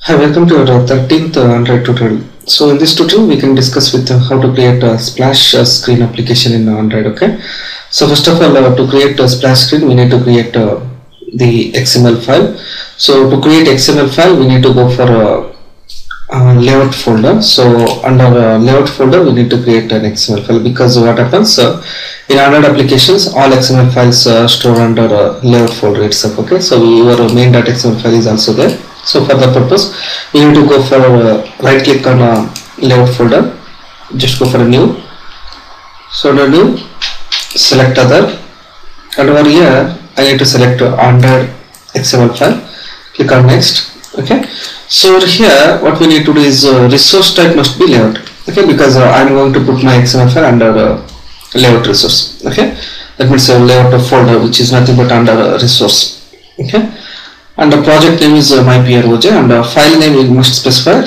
Hi, welcome to our 13th Android tutorial. So in this tutorial we can discuss with how to create a splash screen application in Android. Okay, so first of all, to create a splash screen we need to create the XML file. So to create XML file we need to go for a layout folder. So under layout folder we need to create an XML file, because what happens in Android applications all XML files store under layout folder itself. Okay, so your main.xml file is also there. So for that purpose we need to go for right click on layout folder, just go for a new. So under new, select other, and over here I need to select Android XML file, click on next. Okay, so over here what we need to do is resource type must be layout. Okay, because I am going to put my XML file under layout resource. Okay, that means layout of folder, which is nothing but under resource. Okay, and the project name is myproj, and the file name we must specify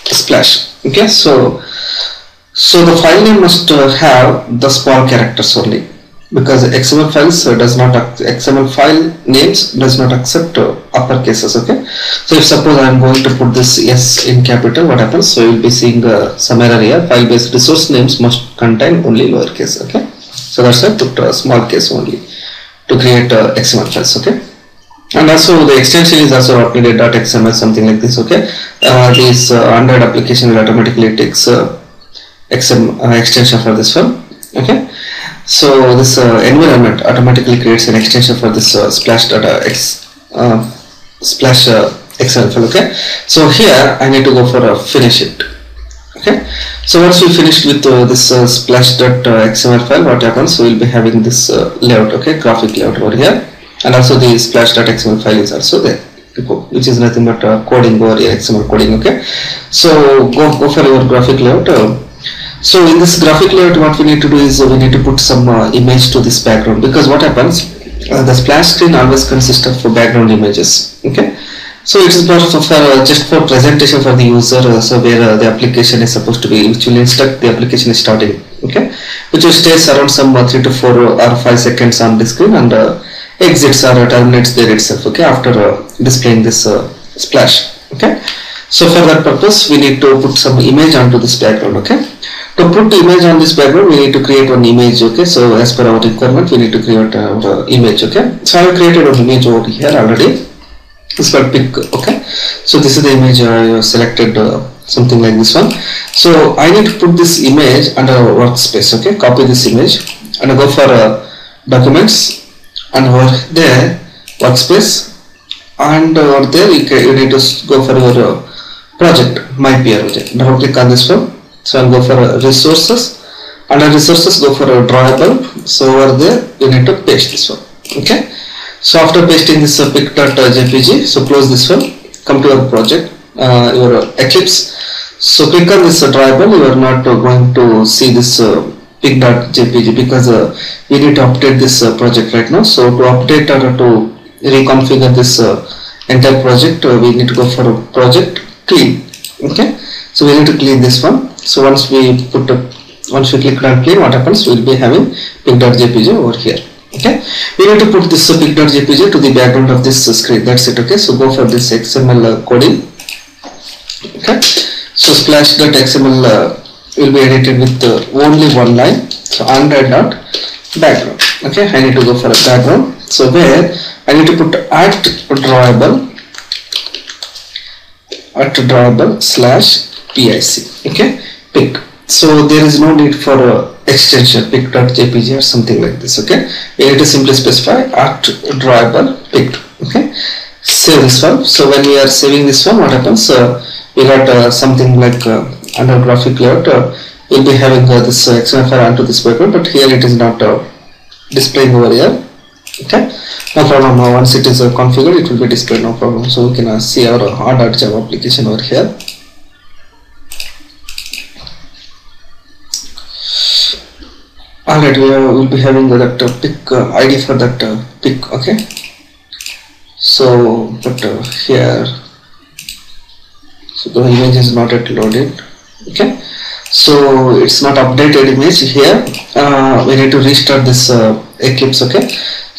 splash. Okay, so the file name must have the small characters only, because XML files XML file names does not accept upper cases. Okay, so if suppose I am going to put this S in capital, what happens? So you will be seeing some error here. File based resource names must contain only lowercase. Okay, so that's why I put small case only to create XML files. Okay, and also the extension is also updated.xml, something like this. Okay, this Android application will automatically takes extension for this one. Okay, so this environment automatically creates an extension for this splash XML file. Okay, so here I need to go for finish it. Okay, so once we finished with this splash.xml file, what happens? We will be having this layout. Okay, graphic layout over here, and also the splash.xml file is also there, which is nothing but coding over here, XML coding. Okay, so go for your graphic layout. So in this graphic layout, what we need to do is we need to put some image to this background, because what happens, the splash screen always consists of background images. Okay, so it is just for presentation for the user, so where the application is supposed to be, which will instruct the application is starting. Okay, which will stays around some 3 to 4 or 5 seconds on the screen, and exits or terminates there itself. Okay, after displaying this splash. Okay, so for that purpose we need to put some image onto this background. Okay, to put the image on this background we need to create one image. Okay, so as per our requirement we need to create our image. Okay, so I have created an image over here already. It's called pic. Okay, so this is the image I selected, something like this one. So I need to put this image under workspace. Okay, copy this image and go for documents, and over there workspace, and over there you need to go for your project myproj. Double click on this one. So I'll go for resources, under resources go for a drawable. So over there you need to paste this one. Okay, so after pasting this pic.jpg, so close this one, come to your project, your Eclipse. So click on this drawable. You are not going to see this pic.jpg, because we need to update this project right now. So to update or to reconfigure this entire project, we need to go for a project clean. Okay, so we need to clean this one. So once we click on clean, what happens? We will be having pic.jpg over here. Okay, we need to put this pic.jpg to the background of this screen. That's it. Okay, so go for this XML coding. Okay, so splash.xml will be edited with only one line. So Android.background. Okay, I need to go for a background. So where I need to put at drawable / pic. Okay, pic. So there is no need for extension pic.jpg or something like this. Okay, we need to simply specify at drawable pic. Okay, save this one. So when we are saving this one, what happens? We got something like under graphic layout, we'll be having this XML file onto this background, but here it is not displaying over here. Okay, no problem. Once it is configured, it will be displayed, no problem. So we can see our R.Java application over here. Alright, we will be having that pic ID for that pic. Okay, so but here, so the image is not yet loaded. Okay, so it's not updated image here. We need to restart this Eclipse. Okay,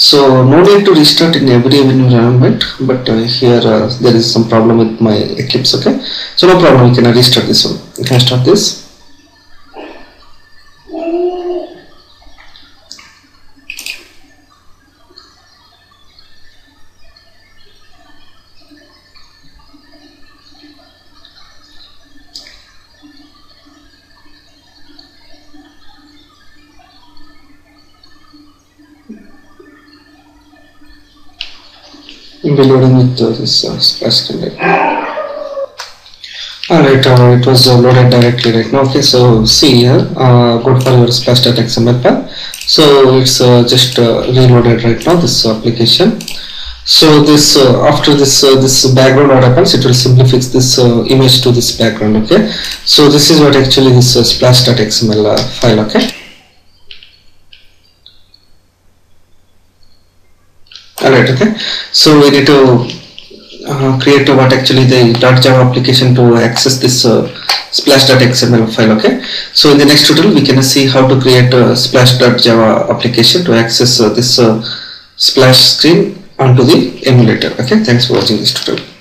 So no need to restart in every environment, but here there is some problem with my Eclipse. Okay, so no problem, we can restart this one. You can start this. We'll be loading with this splash screen right now. Alright, it was loaded directly right now. Okay, so see here, go for your splash.xml file. So it's just reloaded right now, this application. So this after this this background, what happens, it will simply fix this image to this background. Okay, so this is what actually this splash.xml file. Okay. Alright, okay, so we need to create what actually the .java application to access this splash.xml file. Okay, so in the next tutorial we can see how to create a splash.java application to access this splash screen onto the emulator. Okay, thanks for watching this tutorial.